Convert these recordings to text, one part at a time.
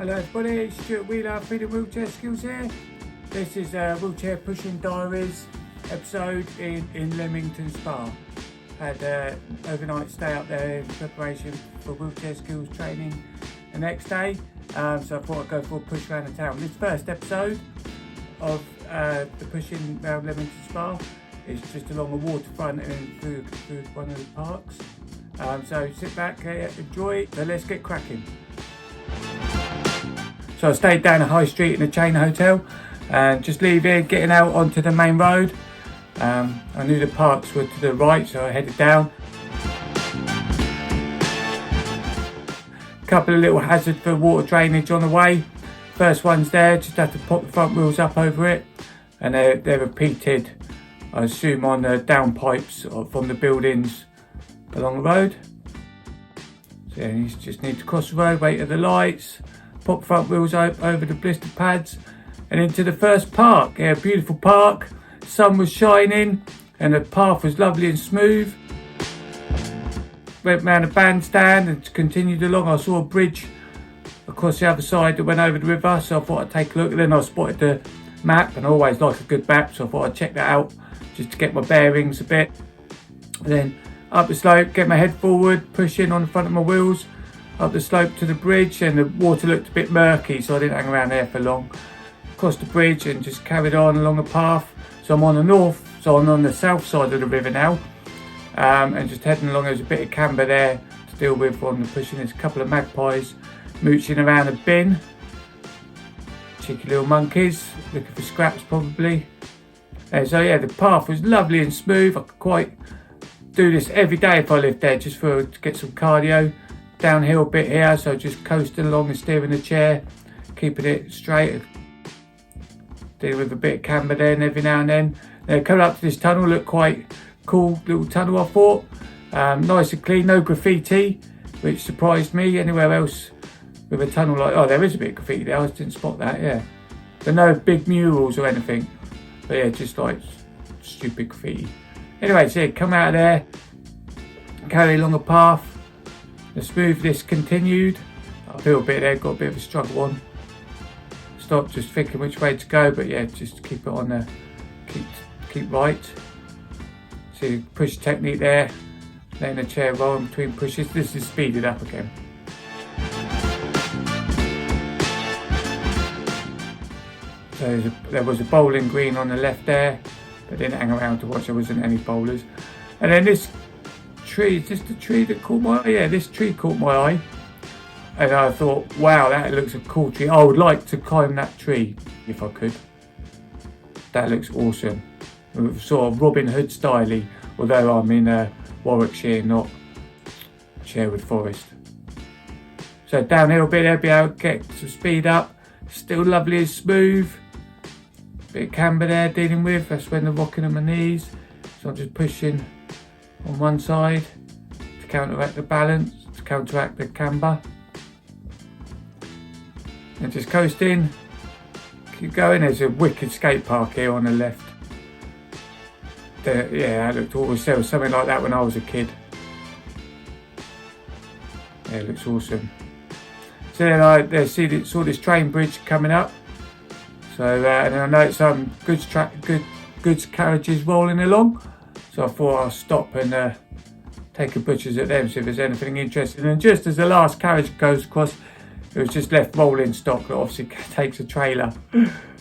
Hello everybody, it's Stuart Wheeler, Freedom Wheelchair Skills here. This is a wheelchair pushing diaries episode in Leamington Spa. Had an overnight stay up there in preparation for wheelchair skills training the next day. So I thought I'd go for a push around the town. This first episode of the pushing around Leamington Spa is just along the waterfront and through one of the parks. So sit back, enjoy it, so let's get cracking. So I stayed down a high street in a chain hotel and just leaving, getting out onto the main road. I knew the parks were to the right, so I headed down. A couple of little hazards for water drainage on the way. First one's there, just have to pop the front wheels up over it, and they're repeated, I assume, on the downpipes from the buildings along the road. So yeah, you just need to cross the road, wait at the lights, pop front wheels over the blister pads and into the first park. Yeah, beautiful park, sun was shining and the path was lovely and smooth. Went round a bandstand and continued along. I saw a bridge across the other side that went over the river, so I thought I'd take a look. And then I spotted the map, and I always like a good map, so I thought I'd check that out just to get my bearings a bit. And then up the slope, get my head forward, push in on the front of my wheels, up the slope to the bridge, and the water looked a bit murky, so I didn't hang around there for long. Crossed the bridge and just carried on along the path. So I'm on the north, so I'm on the south side of the river now, and just heading along. There's a bit of camber there to deal with on the pushing. There's a couple of magpies mooching around a bin. Cheeky little monkeys, looking for scraps probably. And so yeah, the path was lovely and smooth. I could quite do this every day if I lived there, just to get some cardio. Downhill bit here, so just coasting along and steering the chair, keeping it straight, dealing with a bit of camber then every now and then. Coming up to this tunnel, looked quite cool little tunnel I thought. Nice and clean, no graffiti, which surprised me. Anywhere else with a tunnel like, oh, there is a bit of graffiti there, I just didn't spot that, yeah. But no big murals or anything, but yeah, just like stupid graffiti. Anyway, so yeah, come out of there, carry along a path. The smoothness continued. I feel a bit there, got a bit of a struggle on. Stopped just thinking which way to go, but yeah, just keep it on the, keep right. See, push technique there, letting the chair roll in between pushes. This is speeded up again. So there was a bowling green on the left there, but didn't hang around to watch, there wasn't any bowlers. And then this tree, is this the tree that caught my eye? Yeah, this tree caught my eye. And I thought, wow, that looks a cool tree. I would like to climb that tree if I could. That looks awesome. Sort of Robin Hood style, although I'm in Warwickshire, not Sherwood Forest. So downhill a bit there, be able to get some speed up. Still lovely and smooth. Bit of camber there dealing with. That's when the rocking on my knees. So I'm just pushing on one side to counteract the balance, to counteract the camber. And just coasting, keep going. There's a wicked skate park here on the left. Yeah, I looked always, there was something like that when I was a kid. Yeah, it looks awesome. So then I saw this train bridge coming up. So and then I noticed some goods carriages rolling along. So I thought I'll stop and take a butcher's at them, see if there's anything interesting. And just as the last carriage goes across, it was just left rolling stock that obviously takes a trailer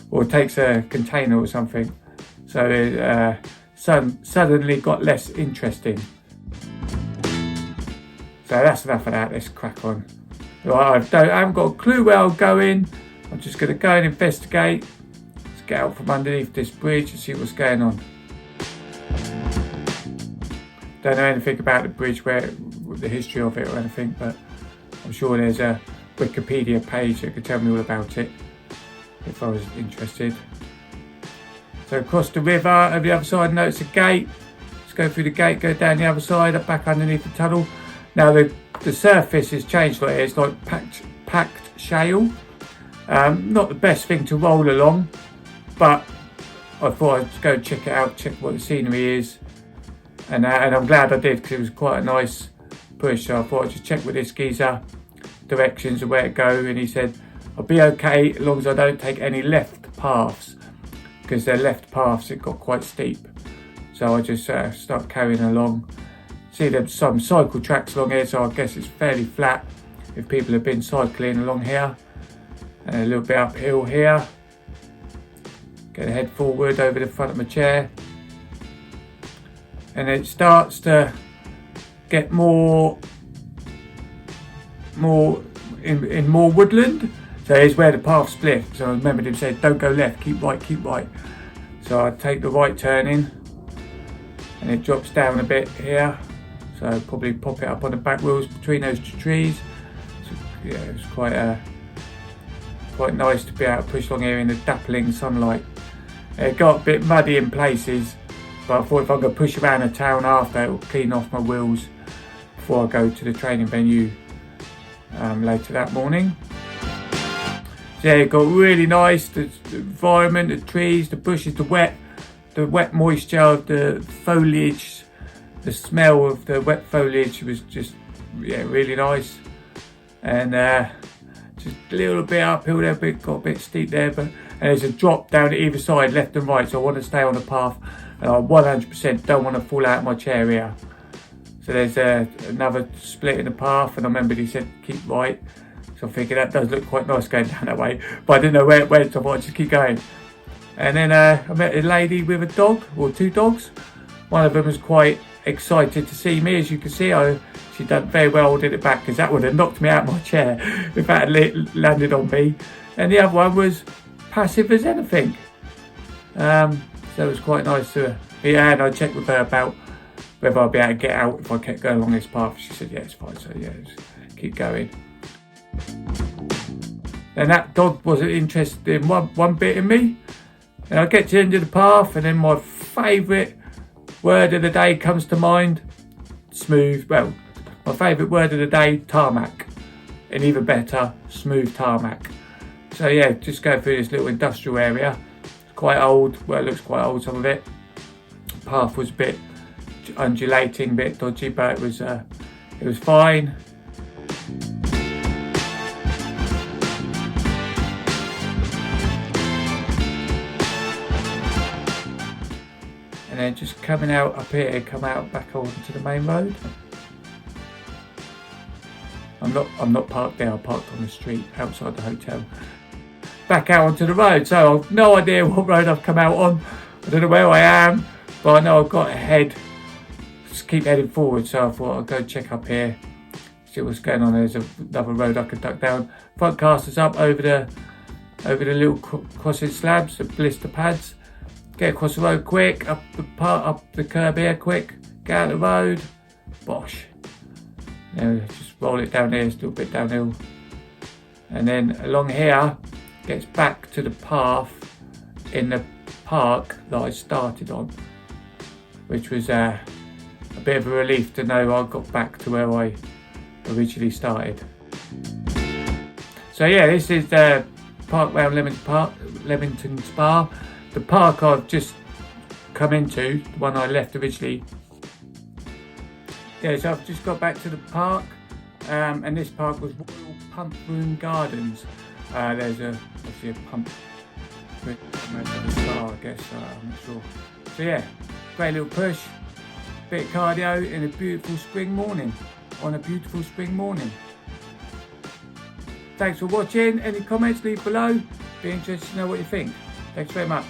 or takes a container or something. So it suddenly got less interesting. So that's enough of that, let's crack on. I haven't got a clue where I'm going. I'm just going to go and investigate. Let's get out from underneath this bridge and see what's going on. Don't know anything about the bridge, the history of it or anything, but I'm sure there's a Wikipedia page that could tell me all about it if I was interested. So across the river, over the other side, notice a gate. Let's go through the gate, go down the other side, up back underneath the tunnel. Now the surface has changed like it's like packed shale. Not the best thing to roll along, but I thought I'd go check it out, check what the scenery is. And I'm glad I did, because it was quite a nice push. So I thought I'd just check with this geezer directions of where to go, and he said I'll be okay as long as I don't take any left paths, because they're left paths, it got quite steep. So I just start carrying along. See there's some cycle tracks along here, so I guess it's fairly flat if people have been cycling along here. And a little bit uphill here. Get the head forward over the front of my chair. And it starts to get more woodland. So here's where the path split. So I remembered him saying, don't go left, keep right, keep right. So I take the right turn in, and it drops down a bit here. So I'll probably pop it up on the back wheels between those two trees. So yeah, it was quite nice to be able to push along here in the dappling sunlight. It got a bit muddy in places, but I thought if I'm going to push around the town after, it will clean off my wheels before I go to the training venue later that morning. So yeah, it got really nice, the environment, the trees, the bushes, the wet moisture of the foliage, the smell of the wet foliage was just, yeah, really nice. And just a little bit uphill there, got a bit steep there, and there's a drop down either side, left and right, so I want to stay on the path, and I 100% don't want to fall out of my chair here. So there's another split in the path, and I remembered he said keep right, so I'm thinking that does look quite nice going down that way, but I didn't know where it went, so I thought I'd just keep going. And then I met a lady with a dog, or two dogs. One of them was quite excited to see me, as you can see. She done very well holding it back, because that would have knocked me out of my chair if that had landed on me. And the other one was passive as anything. So it was quite nice to, yeah, and I checked with her about whether I'd be able to get out if I kept going along this path. She said, yeah, it's fine, so yeah, just keep going. And that dog wasn't interested in one bit in me. And I get to the end of the path, and then my favourite word of the day comes to mind. Smooth. Well, my favourite word of the day, tarmac. And even better, smooth tarmac. So yeah, just go through this little industrial area. It's quite old. Well, it looks quite old, some of it. The path was a bit undulating, a bit dodgy, but it was fine. And then just coming out up here, come out back onto the main road. I'm not parked there, I parked on the street outside the hotel. Back out onto the road, so I've no idea what road I've come out on. I don't know where I am, but I know I've got ahead. Just keep heading forward, so I thought I'd go check up here, see what's going on. There's another road I could duck down. Front casters up over the little crossing slabs, the blister pads. Get across the road quick, up the curb here quick, get out of the road, bosh. Just roll it down here, still a bit downhill. And then along here, gets back to the path in the park that I started on, which was a bit of a relief to know I got back to where I originally started. So yeah, this is the park round Leamington Spa. The park I've just come into, the one I left originally. Yeah, so I've just got back to the park, and this park was Royal Pump Room Gardens. There's obviously a pump with a star, I guess, I'm not sure. So yeah, great little push, bit of cardio in a beautiful spring morning, on a beautiful spring morning. Thanks for watching. Any comments, leave below. Be interested to know what you think. Thanks very much.